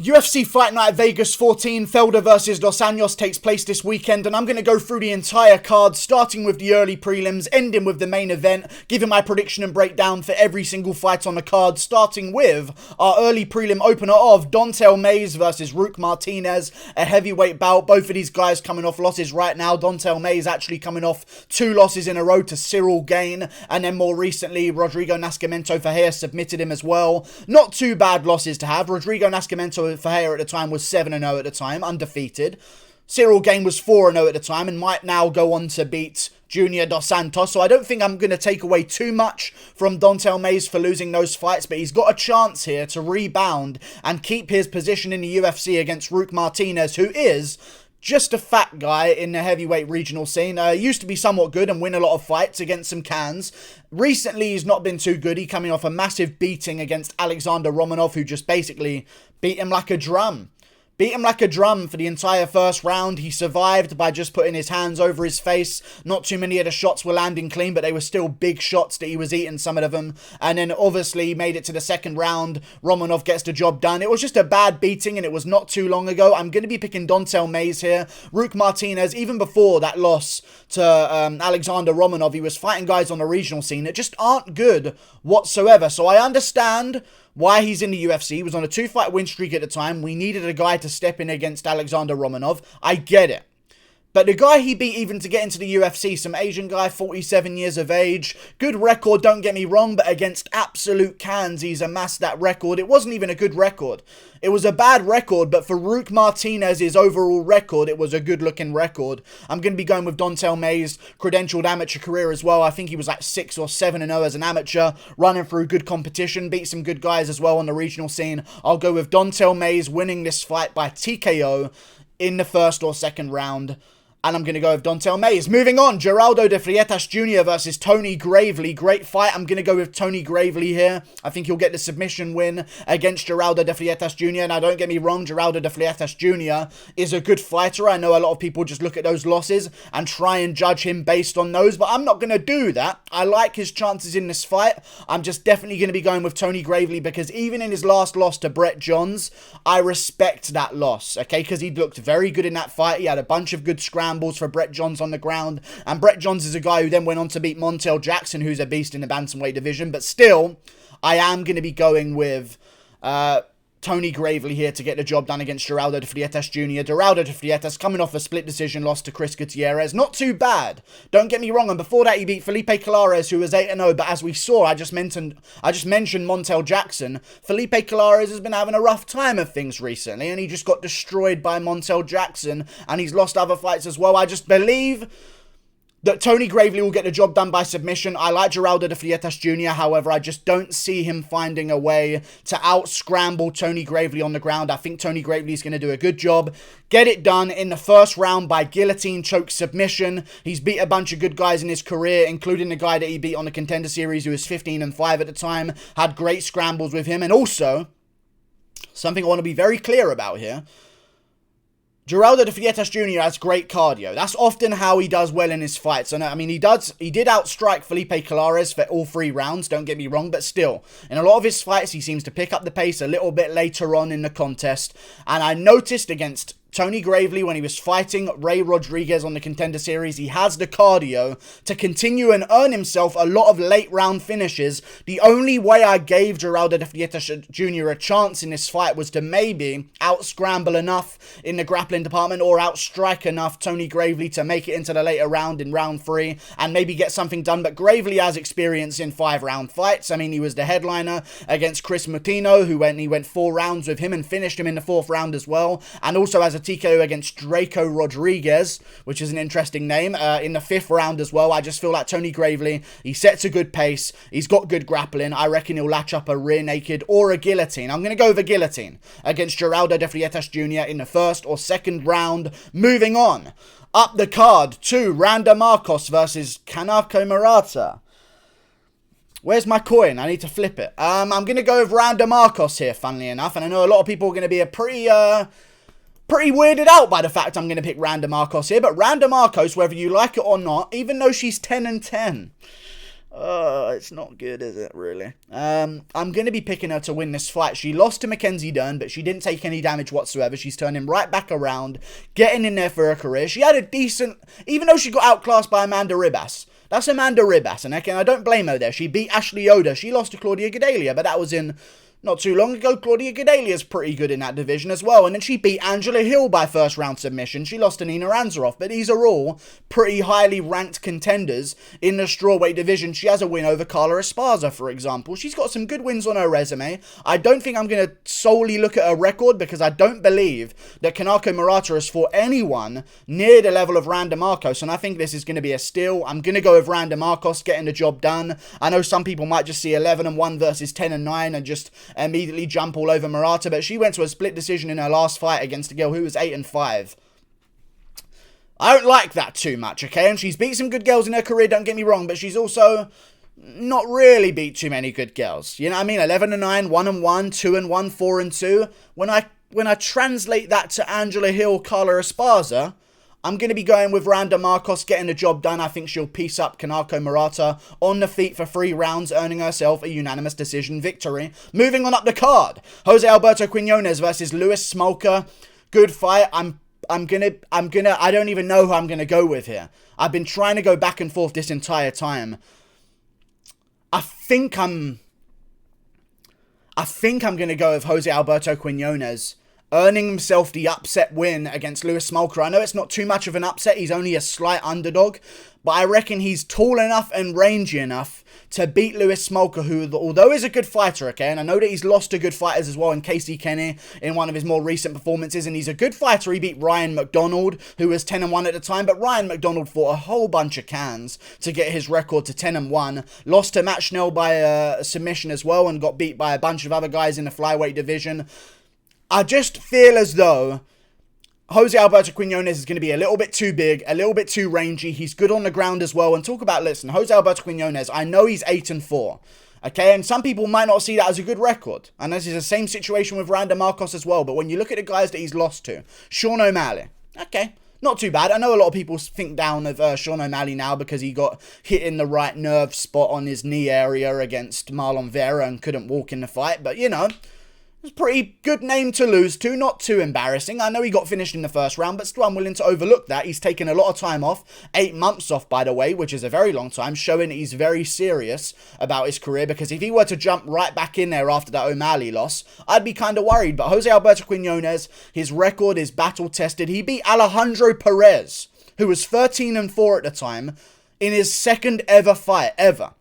UFC Fight Night Vegas 14, Felder versus Dos Anjos takes place this weekend, and I'm going to go through the entire card, starting with the early prelims, ending with the main event, giving my prediction and breakdown for every single fight on the card, starting with our early prelim opener of Don'Tale Mayes versus Roque Martinez, a heavyweight bout. Both of these guys coming off losses right now. Don'Tale Mayes actually coming off 2 losses in a row to Cyril Gane, and then more recently, Rodrigo Nascimento Ferreira submitted him as well. Not too bad losses to have. Rodrigo Nascimento Ferreira at the time was 7-0 at the time, undefeated. Cyril Gane was 4-0 at the time and might now go on to beat Junior Dos Santos. So I don't think I'm going to take away too much from Don'Tale Mayes for losing those fights, but he's got a chance here to rebound and keep his position in the UFC against Roque Martinez, who is just a fat guy in the heavyweight regional scene. Used to be somewhat good and win a lot of fights against some cans. Recently, he's not been too good. He coming off a massive beating against Alexander Romanov, who just basically beat him like a drum. Beat him like a drum for the entire first round. He survived by just putting his hands over his face. Not too many of the shots were landing clean, but they were still big shots that he was eating, some of them. And then obviously he made it to the second round. Romanov gets the job done. It was just a bad beating, and it was not too long ago. I'm going to be picking Don'Tale Mayes here. Roque Martinez, even before that loss to Alexander Romanov, he was fighting guys on the regional scene that just aren't good whatsoever. So I understand why he's in the UFC. He was on a 2-fight win streak at the time. We needed a guy to step in against Alexander Romanov. I get it. But the guy he beat even to get into the UFC, some Asian guy, 47 years of age, good record, don't get me wrong, but against absolute cans, he's amassed that record. It wasn't even a good record. It was a bad record, but for Roque Martinez's overall record, it was a good-looking record. I'm going to be going with Don'Tale Mayes' credentialed amateur career as well. I think he was like 6 or 7-0 as an amateur, running through good competition, beat some good guys as well on the regional scene. I'll go with Don'Tale Mayes winning this fight by TKO in the first or second round. And I'm going to go with Don'Tale Mayes. Moving on, Geraldo de Freitas Jr. versus Tony Gravely. Great fight. I'm going to go with Tony Gravely here. I think he'll get the submission win against Geraldo de Freitas Jr. Now, don't get me wrong, Geraldo de Freitas Jr. is a good fighter. I know a lot of people just look at those losses and try and judge him based on those, but I'm not going to do that. I like his chances in this fight. I'm just definitely going to be going with Tony Gravely because even in his last loss to Brett Johns, I respect that loss, okay? Because he looked very good in that fight. He had a bunch of good scrambles for Brett Johns on the ground, and Brett Johns is a guy who then went on to beat Montel Jackson, who's a beast in the bantamweight division. But still, I am going to be going with Tony Gravely here to get the job done against Geraldo de Freitas Jr. Geraldo de Freitas coming off a split decision loss to Chris Gutierrez. Not too bad. Don't get me wrong. And before that, he beat Felipe Colares, who was 8-0. But as we saw, I just mentioned Montel Jackson. Felipe Colares has been having a rough time of things recently, and he just got destroyed by Montel Jackson, and he's lost other fights as well. I just believe that Tony Gravely will get the job done by submission. I like Geraldo de Freitas Jr., however, I just don't see him finding a way to out-scramble Tony Gravely on the ground. I think Tony Gravely is going to do a good job. Get it done in the first round by guillotine choke submission. He's beat a bunch of good guys in his career, including the guy that he beat on the Contender Series, who was 15-5 at the time. Had great scrambles with him. And also, something I want to be very clear about here, Geraldo de Freitas Jr. has great cardio. That's often how he does well in his fights. And I mean, he did outstrike Felipe Colares for all 3 rounds, don't get me wrong, but still, in a lot of his fights, he seems to pick up the pace a little bit later on in the contest. And I noticed against Tony Gravely, when he was fighting Ray Rodriguez on the Contender Series, he has the cardio to continue and earn himself a lot of late round finishes. The only way I gave Geraldo de Freitas Jr. a chance in this fight was to maybe out-scramble enough in the grappling department or outstrike enough Tony Gravely to make it into the later round in round 3 and maybe get something done. But Gravely has experience in 5-round fights. I mean, he was the headliner against Chris Moutinho, he went 4 rounds with him and finished him in the 4th round as well. And also has a TKO against Draco Rodriguez, which is an interesting name, in the 5th round as well. I just feel like Tony Gravely, he sets a good pace, he's got good grappling. I reckon he'll latch up a rear naked or a guillotine. I'm going to go with a guillotine against Geraldo de Freitas Jr. in the 1st or 2nd round. Moving on, up the card to Randa Marcos versus Kanako Morata. Where's my coin? I need to flip it. I'm going to go with Randa Marcos here, funnily enough, and I know a lot of people are going to be pretty weirded out by the fact I'm going to pick Randa Marcos here, but Randa Marcos, whether you like it or not, even though she's 10-10, It's not good, is it, really? I'm going to be picking her to win this fight. She lost to Mackenzie Dern, but she didn't take any damage whatsoever. She's turning right back around, getting in there for her career. She had a decent... Even though she got outclassed by Amanda Ribas. That's Amanda Ribas, and I don't blame her there. She beat Ashley Yoda. She lost to Claudia Gadelha, but that was in... Not too long ago. Claudia Gadelha's pretty good in that division as well. And then she beat Angela Hill by first round submission. She lost to Nina Ansaroff. But these are all pretty highly ranked contenders in the strawweight division. She has a win over Carla Esparza, for example. She's got some good wins on her resume. I don't think I'm going to solely look at her record because I don't believe that Kanako Morata has fought anyone near the level of Randa Marcos. And I think this is going to be a steal. I'm going to go with Randa Marcos getting the job done. I know some people might just see 11-1 versus 10-9 and just immediately jump all over Morata, but she went to a split decision in her last fight against a girl who was 8-5. I don't like that too much, okay? And she's beat some good girls in her career, don't get me wrong, but she's also not really beat too many good girls. You know what I mean? 11-9, 1-1, 2-1, 4-2. When I translate that to Angela Hill, Carla Esparza, I'm going to be going with Randa Marcos getting the job done. I think she'll piece up Kanako Morata on the feet for 3 rounds, earning herself a unanimous decision victory. Moving on up the card, Jose Alberto Quinones versus Louis Smolka. Good fight. I don't even know who I'm going to go with here. I've been trying to go back and forth this entire time. I think I'm going to go with Jose Alberto Quinones, earning himself the upset win against Louis Smolka. I know it's not too much of an upset. He's only a slight underdog. But I reckon he's tall enough and rangy enough to beat Louis Smolka, who, although is a good fighter, okay, and I know that he's lost to good fighters as well in Casey Kenny in one of his more recent performances, and he's a good fighter. He beat Ryan McDonald, who was 10-1 at the time, but Ryan McDonald fought a whole bunch of cans to get his record to 10-1. Lost to Matt Schnell by a submission as well, and got beat by a bunch of other guys in the flyweight division. I just feel as though Jose Alberto Quinones is going to be a little bit too big, a little bit too rangy. He's good on the ground as well. And talk about, listen, Jose Alberto Quinones, I know he's 8-4. Okay, and some people might not see that as a good record. And this is the same situation with Randa Marcos as well. But when you look at the guys that he's lost to, Sean O'Malley, okay, not too bad. I know a lot of people think down of Sean O'Malley now because he got hit in the right nerve spot on his knee area against Marlon Vera and couldn't walk in the fight. But, you know, it's a pretty good name to lose to, not too embarrassing. I know he got finished in the first round, but still I'm willing to overlook that. He's taken a lot of time off, 8 months off, by the way, which is a very long time, showing that he's very serious about his career, because if he were to jump right back in there after that O'Malley loss, I'd be kind of worried. But Jose Alberto Quinones, his record is battle-tested. He beat Alejandro Perez, who was 13-4 at the time, in his second ever fight, ever.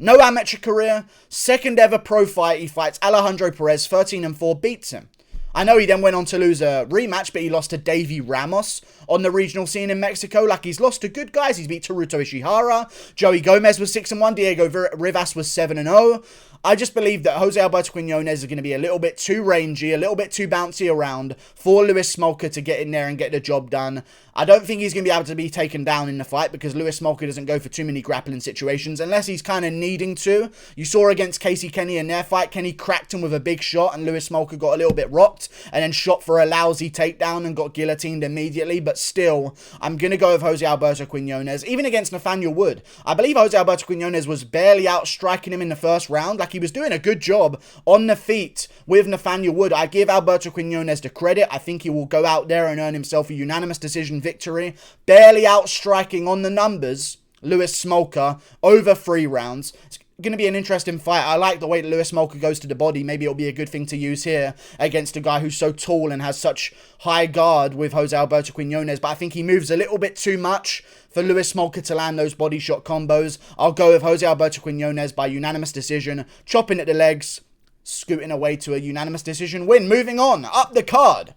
No amateur career, second ever pro fight. He fights Alejandro Perez, 13-4, beats him. I know he then went on to lose a rematch, but he lost to Davey Ramos on the regional scene in Mexico. Like, he's lost to good guys. He's beat Teruto Ishihara. Joey Gomez was 6-1. Diego Rivas was 7-0. I just believe that Jose Alberto Quinones is going to be a little bit too rangy, a little bit too bouncy around for Louis Smolka to get in there and get the job done. I don't think he's going to be able to be taken down in the fight because Louis Smolka doesn't go for too many grappling situations unless he's kind of needing to. You saw against Casey Kenny in their fight, Kenny cracked him with a big shot and Louis Smolka got a little bit rocked and then shot for a lousy takedown and got guillotined immediately. But still, I'm going to go with Jose Alberto Quinones. Even against Nathaniel Wood, I believe Jose Alberto Quinones was barely outstriking him in the first round. Like, he was doing a good job on the feet with Nathaniel Wood. I give Alberto Quinones the credit. I think he will go out there and earn himself a unanimous decision victory. Barely outstriking on the numbers Louis Smolka over 3 rounds. It's going to be an interesting fight. I like the way that Louis Smolka goes to the body. Maybe it'll be a good thing to use here against a guy who's so tall and has such high guard with Jose Alberto Quinones. But I think he moves a little bit too much for Louis Smolka to land those body shot combos. I'll go with Jose Alberto Quinones by unanimous decision, chopping at the legs, scooting away to a unanimous decision win. Moving on, up the card,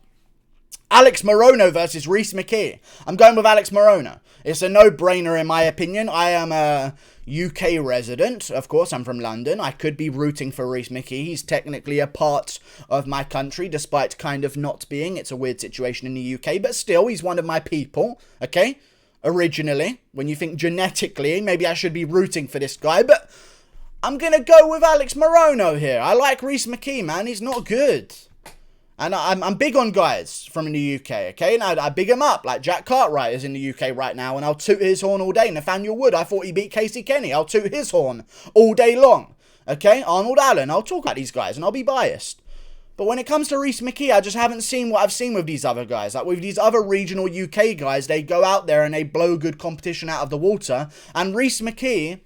Alex Morono versus Rhys Mckee. I'm going with Alex Morono. It's a no-brainer in my opinion. I am a UK resident. Of course, I'm from London. I could be rooting for Rhys Mckee. He's technically a part of my country, despite kind of not being. It's a weird situation in the UK, but still, he's one of my people, okay? Originally, when you think genetically, maybe I should be rooting for this guy, but I'm going to go with Alex Morono here. I like Rhys Mckee, man. He's not good. And I'm big on guys from the UK, okay? And I big him up, like Jack Cartwright is in the UK right now, and I'll toot his horn all day. Nathaniel Wood, I thought he beat Casey Kenny. I'll toot his horn all day long, okay? Arnold Allen, I'll talk about these guys, and I'll be biased. But when it comes to Rhys Mckee, I just haven't seen what I've seen with these other guys. Like with these other regional UK guys, they go out there and they blow good competition out of the water. And Rhys Mckee,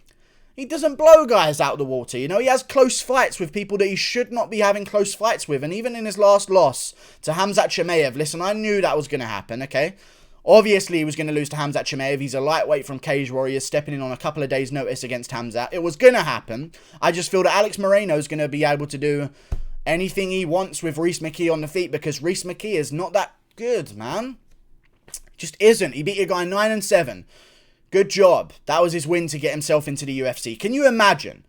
he doesn't blow guys out of the water. You know, he has close fights with people that he should not be having close fights with. And even in his last loss to Khamzat Chimaev, listen, I knew that was going to happen, okay? Obviously, he was going to lose to Khamzat Chimaev. He's a lightweight from Cage Warriors, stepping in on a couple of days' notice against Khamzat. It was going to happen. I just feel that Alex Moreno is going to be able to do anything he wants with Rhys Mckee on the feet, because Rhys Mckee is not that good, man. Just isn't. He beat a guy 9-7. Good job. That was his win to get himself into the UFC. Can you imagine?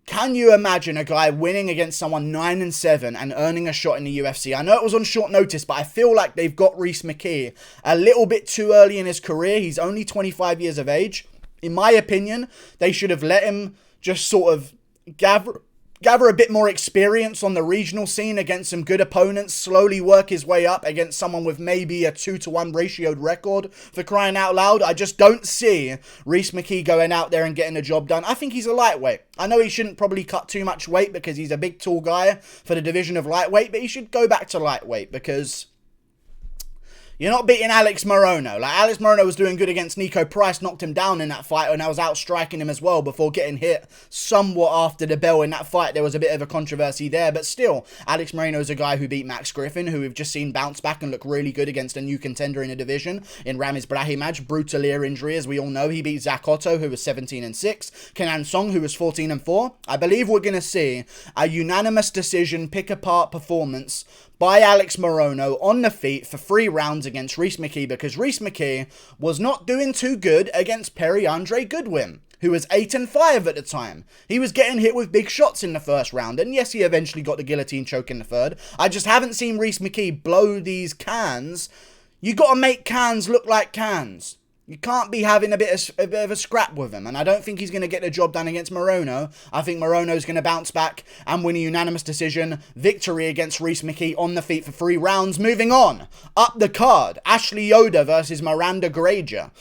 Can you imagine a guy winning against someone 9-7 and earning a shot in the UFC? I know it was on short notice, but I feel like they've got Rhys Mckee a little bit too early in his career. He's only 25 years of age. In my opinion, they should have let him just sort of gather a bit more experience on the regional scene against some good opponents, slowly work his way up against someone with maybe a 2-to-1 ratioed record, for crying out loud. I just don't see Rhys Mckee going out there and getting the job done. I think he's a lightweight. I know he shouldn't probably cut too much weight because he's a big, tall guy for the division of lightweight, but he should go back to lightweight because you're not beating Alex Morono. Like, Alex Morono was doing good against Nico Price, knocked him down in that fight, and I was out striking him as well before getting hit somewhat after the bell in that fight. There was a bit of a controversy there, but still, Alex Moreno is a guy who beat Max Griffin, who we've just seen bounce back and look really good against a new contender in the division in Ramiz Brahimaj. Brutal ear injury, as we all know. He beat Zach Otto, who was 17-6. Kenan Song, who was 14-4. I believe we're going to see a unanimous decision, pick-apart performance by Alex Morono on the feet for 3 rounds against Rhys Mckee, because Rhys Mckee was not doing too good against Perry-Andre Goodwin, who was 8-5 at the time. He was getting hit with big shots in the first round, and yes, he eventually got the guillotine choke in the third. I just haven't seen Rhys Mckee blow these cans. You got to make cans look like cans. You can't be having a bit of a scrap with him, and I don't think he's going to get the job done against Morono. I think Morono's going to bounce back and win a unanimous decision victory against Rhys Mckee on the feet for 3 rounds. Moving on, up the card, Ashley Yoda versus Miranda Granger.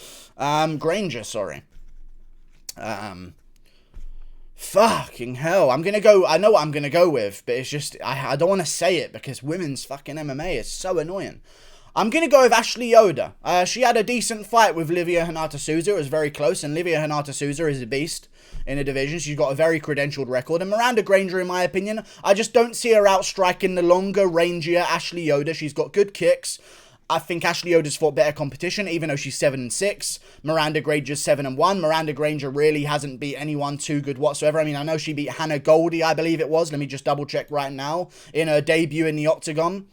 Fucking hell. I'm going to go, I know what I'm going to go with, but it's just, I don't want to say it because women's fucking MMA is so annoying. I'm going to go with Ashley Yoda. She had a decent fight with Livia Hinata Souza. It was very close, and Livia Hinata Souza is a beast in the division. She's got a very credentialed record. And Miranda Granger, in my opinion, I just don't see her outstriking the longer, rangier Ashley Yoda. She's got good kicks. I think Ashley Yoda's fought better competition, even though she's 7-6. Miranda Granger's 7-1. Miranda Granger really hasn't beat anyone too good whatsoever. I mean, I know she beat Hannah Goldie, I believe it was. Let me just double check right now. In her debut in the Octagon.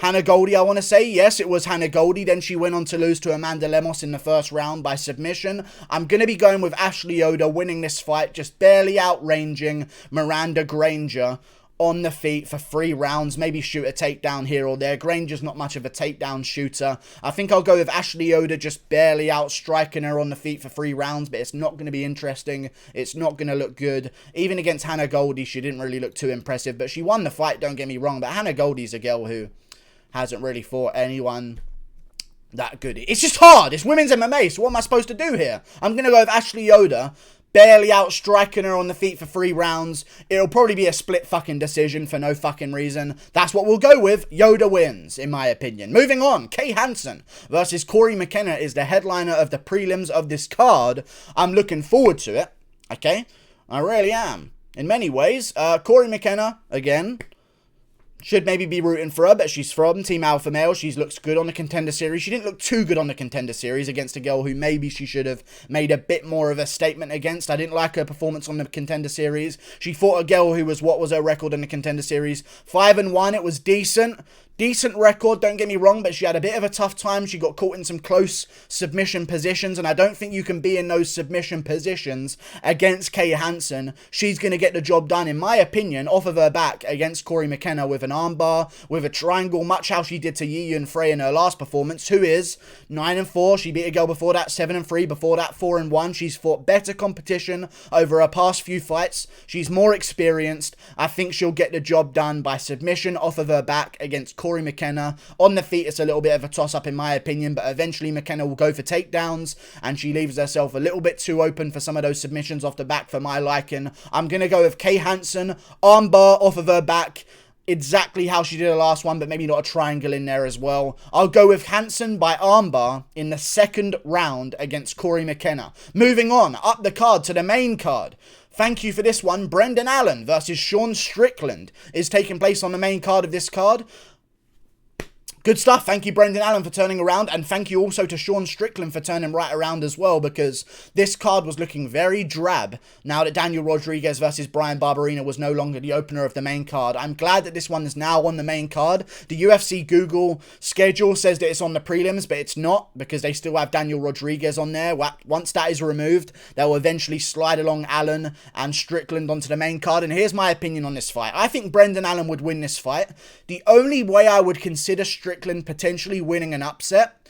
Hannah Goldie, I want to say. Yes, it was Hannah Goldie. Then she went on to lose to Amanda Lemos in the first round by submission. I'm going to be going with Ashley Yoda winning this fight, just barely outranging Miranda Granger on the feet for 3 rounds. Maybe shoot a takedown here or there. Granger's not much of a takedown shooter. I think I'll go with Ashley Yoda just barely outstriking her on the feet for 3 rounds, but it's not going to be interesting. It's not going to look good. Even against Hannah Goldie, she didn't really look too impressive, but she won the fight, don't get me wrong. But Hannah Goldie's a girl who hasn't really fought anyone that good. It's just hard. It's women's MMA, so what am I supposed to do here? I'm going to go with Ashley Yoda, barely outstriking her on the feet for 3 rounds. It'll probably be a split fucking decision for no fucking reason. That's what we'll go with. Yoda wins, in my opinion. Moving on, Kay Hansen versus Corey Mckenna is the headliner of the prelims of this card. I'm looking forward to it, okay? I really am. In many ways, Corey Mckenna, again, should maybe be rooting for her, but she's from Team Alpha Male. She looks good on the Contender Series. She didn't look too good on the Contender Series against a girl who maybe she should have made a bit more of a statement against. I didn't like her performance on the Contender Series. She fought a girl who was, what was her record in the Contender Series? 5-1. It was decent. Decent record, don't get me wrong, but she had a bit of a tough time. She got caught in some close submission positions, and I don't think you can be in those submission positions against Kay Hansen. She's going to get the job done, in my opinion, off of her back against Corey Mckenna with an armbar, with a triangle, much how she did to Yi Yun Frey in her last performance, who is 9-4. She beat a girl before that, 7-3. Before that, 4-1. She's fought better competition over her past few fights. She's more experienced. I think she'll get the job done by submission off of her back against Corey Mckenna. On the feet, it's a little bit of a toss-up in my opinion, but eventually Mckenna will go for takedowns, and she leaves herself a little bit too open for some of those submissions off the back for my liking. I'm going to go with Kay Hansen, armbar off of her back, exactly how she did her last one, but maybe not a triangle in there as well. I'll go with Hansen by armbar in the second round against Corey Mckenna. Moving on, up the card to the main card. Thank you for this one. Brendan Allen versus Sean Strickland is taking place on the main card of this card. Good stuff. Thank you, Brendan Allen, for turning around, and thank you also to Sean Strickland for turning right around as well, because this card was looking very drab now that Daniel Rodriguez versus Brian Barberena was no longer the opener of the main card. I'm glad that this one is now on the main card. The UFC Google schedule says that it's on the prelims, but it's not, because they still have Daniel Rodriguez on there. Once that is removed, they'll eventually slide along Allen and Strickland onto the main card, and here's my opinion on this fight. I think Brendan Allen would win this fight. The only way I would consider Strickland potentially winning an upset,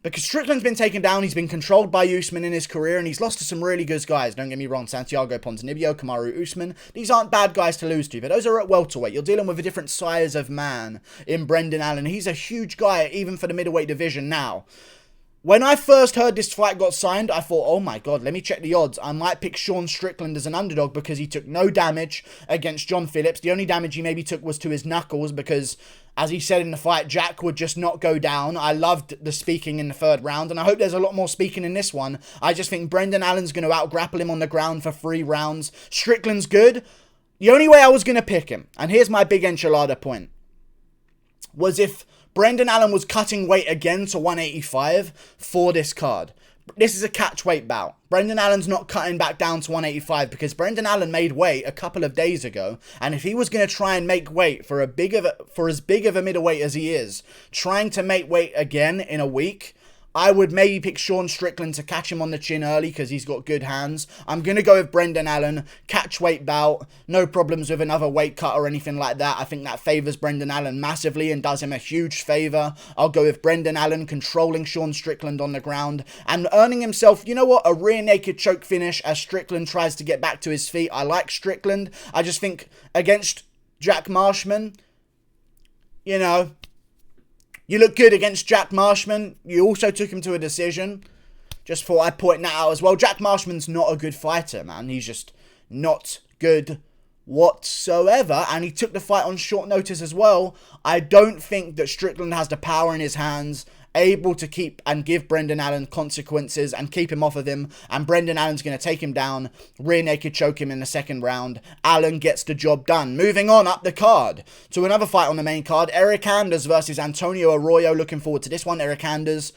because Strickland's been taken down, he's been controlled by Usman in his career, and he's lost to some really good guys, don't get me wrong. Santiago Ponzinibbio, Kamaru Usman, these aren't bad guys to lose to, but those are at welterweight. You're dealing with a different size of man in Brendan Allen. He's a huge guy, even for the middleweight division now. When I first heard this fight got signed, I thought, oh my god, let me check the odds. I might pick Sean Strickland as an underdog because he took no damage against John Phillips. The only damage he maybe took was to his knuckles because, as he said in the fight, Jack would just not go down. I loved the speaking in the third round, and I hope there's a lot more speaking in this one. I just think Brendan Allen's going to out-grapple him on the ground for 3 rounds. Strickland's good. The only way I was going to pick him, and here's my big enchilada point, was if Brendan Allen was cutting weight again to 185 for this card. This is a catch weight bout. Brendan Allen's not cutting back down to 185 because Brendan Allen made weight a couple of days ago, and if he was going to try and make weight for as big of a middleweight as he is, trying to make weight again in a week, I would maybe pick Sean Strickland to catch him on the chin early because he's got good hands. I'm going to go with Brendan Allen, catch weight bout, no problems with another weight cut or anything like that. I think that favours Brendan Allen massively and does him a huge favour. I'll go with Brendan Allen controlling Sean Strickland on the ground and earning himself, you know what, a rear naked choke finish as Strickland tries to get back to his feet. I like Strickland. I just think against Jack Marshman, you know, you look good against Jack Marshman. You also took him to a decision. Just thought I'd point that out as well. Jack Marshman's not a good fighter, man. He's just not good whatsoever. And he took the fight on short notice as well. I don't think that Strickland has the power in his hands, able to keep and give Brendan Allen consequences and keep him off of him. And Brendan Allen's going to take him down, rear naked choke him in the second round. Allen gets the job done. Moving on up the card to another fight on the main card. Eric Anders versus Antonio Arroyo. Looking forward to this one. Eric Anders,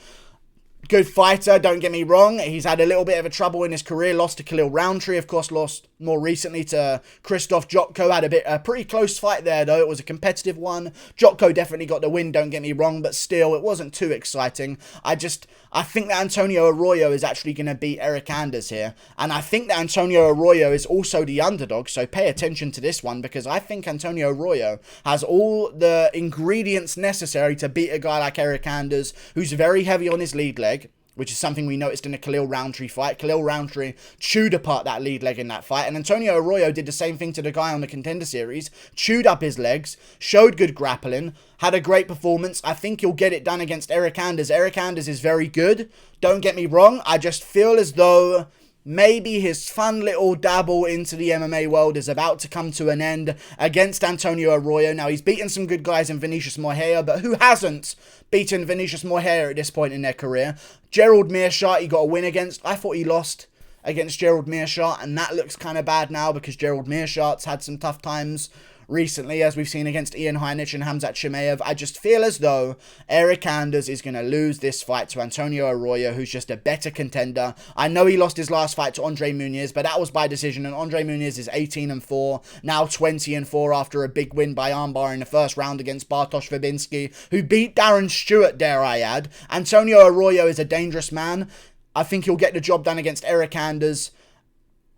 good fighter, don't get me wrong. He's had a little bit of a trouble in his career. Lost to Khalil Roundtree, of course, lost more recently to Krzysztof Jotko. Had a pretty close fight there, though. It was a competitive one. Jotko definitely got the win, don't get me wrong, but still, it wasn't too exciting. I think that Antonio Arroyo is actually going to beat Eric Anders here, and I think that Antonio Arroyo is also the underdog, so pay attention to this one, because I think Antonio Arroyo has all the ingredients necessary to beat a guy like Eric Anders, who's very heavy on his lead leg, which is something we noticed in the Khalil Roundtree fight. Khalil Roundtree chewed apart that lead leg in that fight, and Antonio Arroyo did the same thing to the guy on the Contender Series, chewed up his legs, showed good grappling, had a great performance. I think he'll get it done against Eric Anders. Eric Anders is very good, don't get me wrong. I just feel as though maybe his fun little dabble into the MMA world is about to come to an end against Antonio Arroyo. Now, he's beaten some good guys in Vinicius Moreira, but who hasn't beaten Vinicius Moreira at this point in their career? Gerald Meerschaert, he got a win against. I thought he lost against Gerald Meerschaert, and that looks kind of bad now because Gerald Meerschaert's had some tough times recently, as we've seen against Ian Heinisch and Khamzat Chimaev. I just feel as though Eryk Anders is going to lose this fight to Antonio Arroyo, who's just a better contender. I know he lost his last fight to Andre Muniz, but that was by decision, and Andre Muniz is 18-4, now 20-4 after a big win by armbar in the first round against Bartosz Verbinski, who beat Darren Stewart, dare I add. Antonio Arroyo is a dangerous man. I think he'll get the job done against Eryk Anders.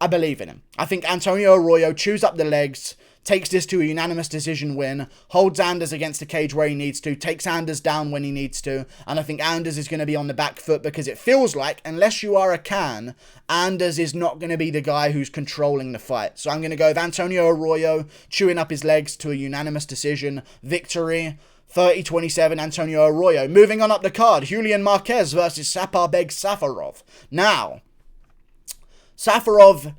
I believe in him. I think Antonio Arroyo chews up the legs, takes this to a unanimous decision win, holds Anders against the cage where he needs to, takes Anders down when he needs to, and I think Anders is going to be on the back foot because it feels like, unless you are a can, Anders is not going to be the guy who's controlling the fight. So I'm going to go with Antonio Arroyo chewing up his legs to a unanimous decision victory. 30-27, Antonio Arroyo. Moving on up the card, Julian Marquez versus Saparbeg Safarov. Now, Safarov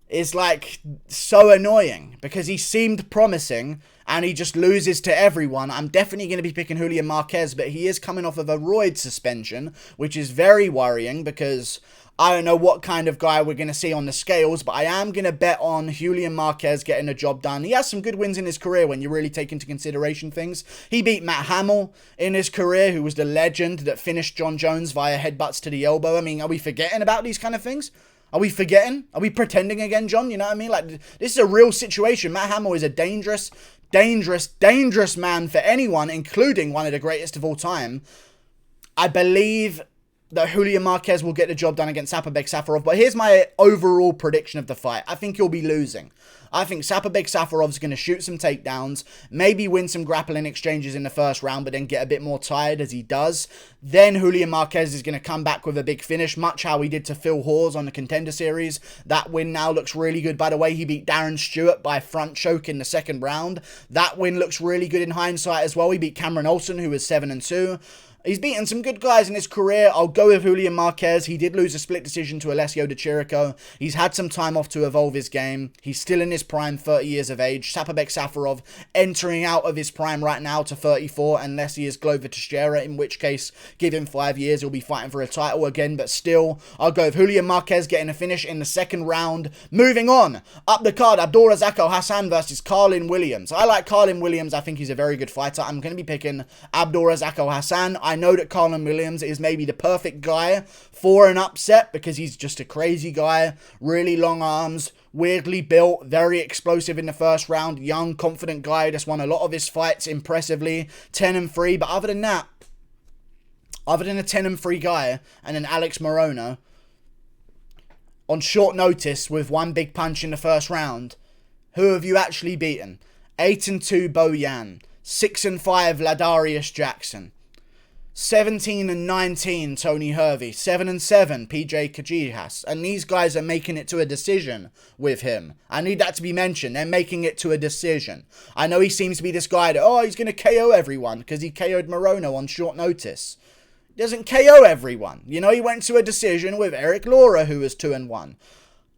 is like so annoying because he seemed promising and he just loses to everyone. I'm definitely going to be picking Julian Marquez, but he is coming off of a roid suspension, which is very worrying because I don't know what kind of guy we're going to see on the scales, but I am going to bet on Julian Marquez getting the job done. He has some good wins in his career when you really take into consideration things. He beat Matt Hamill in his career, who was the legend that finished John Jones via headbutts to the elbow. I mean, are we forgetting about these kind of things? Are we forgetting? Are we pretending again, John? You know what I mean? Like, this is a real situation. Matt Hamill is a dangerous man for anyone, including one of the greatest of all time. I believe that Julian Marquez will get the job done against Saparbeg Safarov, but here's my overall prediction of the fight. I think he'll be losing. I think Saparbeg Safarov's going to shoot some takedowns, maybe win some grappling exchanges in the first round, but then get a bit more tired as he does. Then Julian Marquez is going to come back with a big finish, much how he did to Phil Hawes on the Contender Series. That win now looks really good. By the way, he beat Darren Stewart by front choke in the second round. That win looks really good in hindsight as well. He beat Cameron Olsen, who was 7-2. He's beaten some good guys in his career. I'll go with Julian Marquez. He did lose a split decision to Alessio Di Chirico. He's had some time off to evolve his game. He's still in his prime, 30 years of age. Saparbeg Safarov entering out of his prime right now to 34, unless he is Glover Teixeira, in which case, give him 5 years, he'll be fighting for a title again. But still, I'll go with Julian Marquez getting a finish in the second round. Moving on, up the card, Abdulrazak Alhassan versus Carlin Williams. I like Carlin Williams. I think he's a very good fighter. I'm going to be picking Abdulrazak Alhassan. I know that Carlin Williams is maybe the perfect guy for an upset because he's just a crazy guy, really long arms, weirdly built, very explosive in the first round, young, confident guy that's won a lot of his fights impressively, 10-3, but other than that, other than a 10-3 guy and an Alex Morono, on short notice with one big punch in the first round, who have you actually beaten? 8-2 Bo Yan, 6-5 Ladarius Jackson, 17-19 Tony Hervey, 7-7 PJ Kajihas, and these guys are making it to a decision with him. I need that to be mentioned. They're making it to a decision. I know he seems to be this guy that, he's going to KO everyone because he KO'd Morono on short notice. He doesn't KO everyone. You know, he went to a decision with Eric Laura, who was 2-1.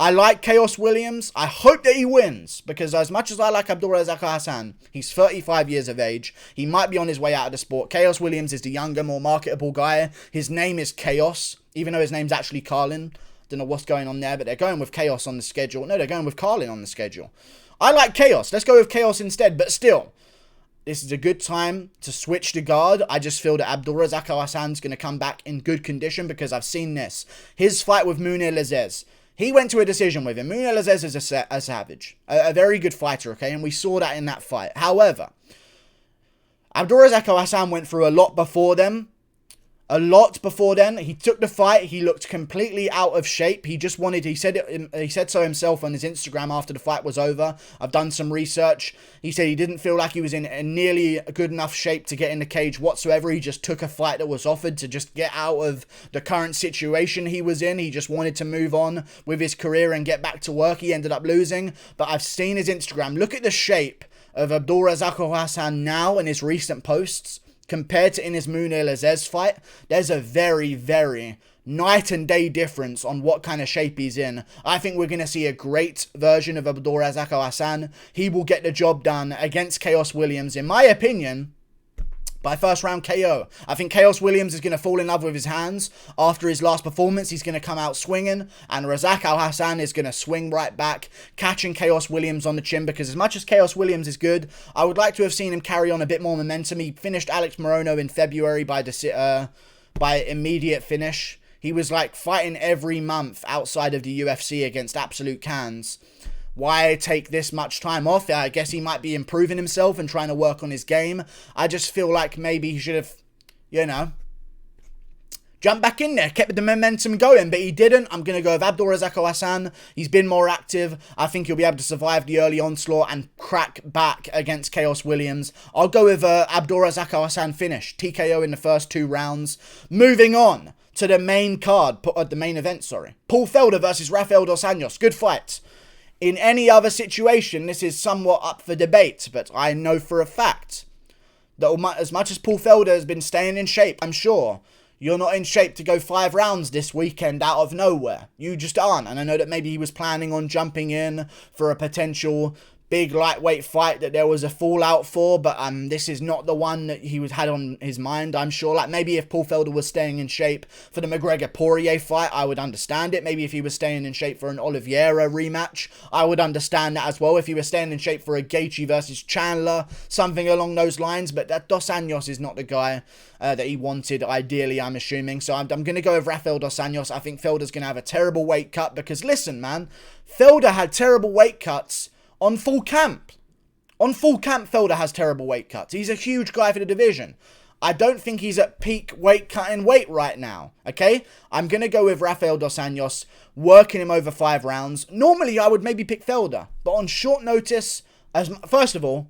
I like Chaos Williams. I hope that he wins, because as much as I like Abdulrazak Alhassan, he's 35 years of age. He might be on his way out of the sport. Chaos Williams is the younger, more marketable guy. His name is Chaos, even though his name's actually Carlin. Don't know what's going on there, but they're going with Chaos on the schedule. No, they're going with Carlin on the schedule. I like Chaos. Let's go with Chaos instead, but still, this is a good time to switch the guard. I just feel that Abdulrazak Alhassan's going to come back in good condition because I've seen this. His fight with Munir Lazez. He went to a decision with him. Munir Lazez is a savage. A very good fighter, okay? And we saw that in that fight. However, Abdulrazak Alhassan went through a lot before them. He took the fight. He looked completely out of shape. He just wanted, he said so himself on his Instagram after the fight was over. I've done some research. He said he didn't feel like he was in a nearly good enough shape to get in the cage whatsoever. He just took a fight that was offered to just get out of the current situation he was in. He just wanted to move on with his career and get back to work. He ended up losing. But I've seen his Instagram. Look at the shape of Abdulrazak Alhassan now in his recent posts compared to in his Munir Lazez fight. There's a very, very night and day difference on what kind of shape he's in. I think we're going to see a great version of Abdulrazak Alhassan. He will get the job done against Chaos Williams, in my opinion, by first round KO. I think Chaos Williams is going to fall in love with his hands. After his last performance, he's going to come out swinging, and Razak Alhassan is going to swing right back, catching Chaos Williams on the chin, because as much as Chaos Williams is good, I would like to have seen him carry on a bit more momentum. He finished Alex Morono in February by immediate finish. He was like fighting every month outside of the UFC against absolute cans. Why take this much time off? I guess he might be improving himself and trying to work on his game. I just feel like maybe he should have, you know, jumped back in there, kept the momentum going, but he didn't. I'm going to go with Abdulrazak Alhassan. He's been more active. I think he'll be able to survive the early onslaught and crack back against Chaos Williams. I'll go with Abdulrazak Alhassan finish. TKO in the first 2 rounds. Moving on to the main card, the main event, sorry. Paul Felder versus Rafael Dos Anjos. Good fight. In any other situation, this is somewhat up for debate, but I know for a fact that as much as Paul Felder has been staying in shape, I'm sure you're not in shape to go 5 rounds this weekend out of nowhere. You just aren't. And I know that maybe he was planning on jumping in for a potential big lightweight fight that there was a fallout for, but this is not the one that he had on his mind, I'm sure. Like, maybe if Paul Felder was staying in shape for the McGregor-Poirier fight, I would understand it. Maybe if he was staying in shape for an Oliveira rematch, I would understand that as well. If he was staying in shape for a Gaethje versus Chandler, something along those lines, but that Dos Anjos is not the guy that he wanted, ideally, I'm assuming. So I'm going to go with Rafael Dos Anjos. I think Felder's going to have a terrible weight cut, because, listen, man, Felder had terrible weight cuts on full camp. On full camp, Felder has terrible weight cuts. He's a huge guy for the division. I don't think he's at peak weight cutting weight right now, okay? I'm going to go with Rafael Dos Anjos, working him over 5 rounds. Normally, I would maybe pick Felder, but on short notice, first of all,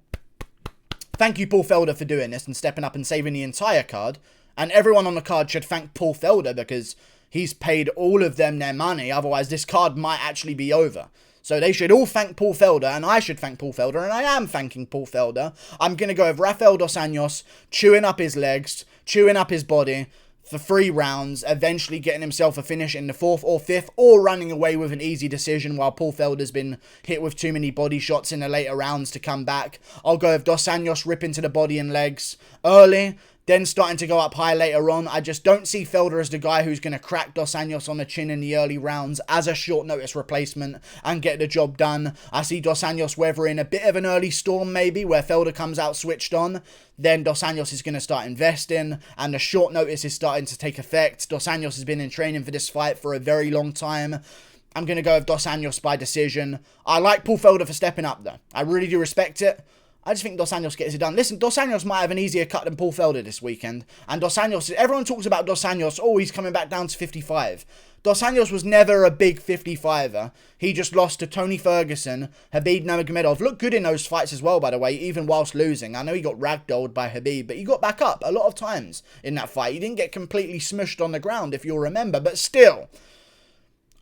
thank you, Paul Felder, for doing this and stepping up and saving the entire card. And everyone on the card should thank Paul Felder, because he's paid all of them their money. Otherwise, this card might actually be over. So they should all thank Paul Felder, and I should thank Paul Felder, and I am thanking Paul Felder. I'm going to go with Rafael Dos Anjos, chewing up his legs, chewing up his body for 3 rounds, eventually getting himself a finish in the 4th or 5th, or running away with an easy decision while Paul Felder's been hit with too many body shots in the later rounds to come back. I'll go with Dos Anjos ripping to the body and legs early, then starting to go up high later on. I just don't see Felder as the guy who's going to crack Dos Anjos on the chin in the early rounds as a short notice replacement and get the job done. I see Dos Anjos weathering a bit of an early storm maybe, where Felder comes out switched on. Then Dos Anjos is going to start investing, and the short notice is starting to take effect. Dos Anjos has been in training for this fight for a very long time. I'm going to go with Dos Anjos by decision. I like Paul Felder for stepping up though. I really do respect it. I just think Dos Anjos gets it done. Listen, Dos Anjos might have an easier cut than Paul Felder this weekend. And Dos Anjos, everyone talks about Dos Anjos, oh, he's coming back down to 55. Dos Anjos was never a big 55er. He just lost to Tony Ferguson, Khabib Nurmagomedov. Looked good in those fights as well, by the way, even whilst losing. I know he got ragdolled by Khabib, but he got back up a lot of times in that fight. He didn't get completely smushed on the ground, if you'll remember. But still,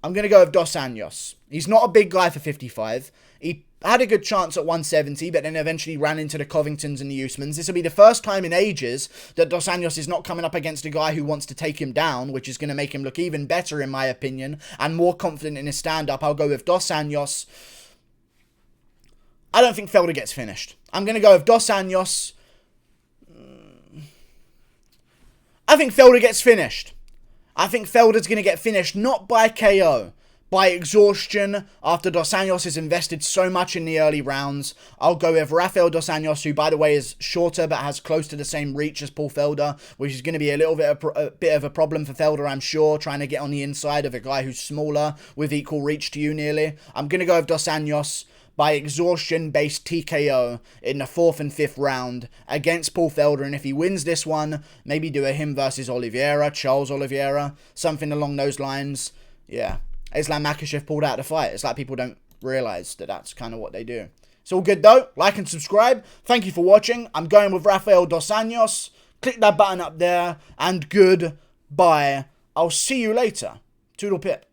I'm going to go with Dos Anjos. He's not a big guy for 55. He had a good chance at 170, but then eventually ran into the Covingtons and the Usmans. This will be the first time in ages that Dos Anjos is not coming up against a guy who wants to take him down, which is going to make him look even better, in my opinion, and more confident in his stand-up. I'll go with Dos Anjos. I don't think Felder gets finished. I'm going to go with Dos Anjos. I think Felder gets finished. I think Felder's going to get finished, not by KO, by exhaustion, after Dos Anjos has invested so much in the early rounds. I'll go with Rafael Dos Anjos, who, by the way, is shorter but has close to the same reach as Paul Felder, which is going to be a little bit of a problem for Felder, I'm sure, trying to get on the inside of a guy who's smaller with equal reach to you nearly. I'm going to go with Dos Anjos by exhaustion-based TKO in the 4th and 5th round against Paul Felder, and if he wins this one, maybe do a him versus Oliveira, Charles Oliveira, something along those lines. Yeah. Islam Makhachev pulled out the fight. It's like people don't realise that that's kind of what they do. It's all good though. Like and subscribe. Thank you for watching. I'm going with Rafael Dos Anjos. Click that button up there. And goodbye. I'll see you later. Toodle pip.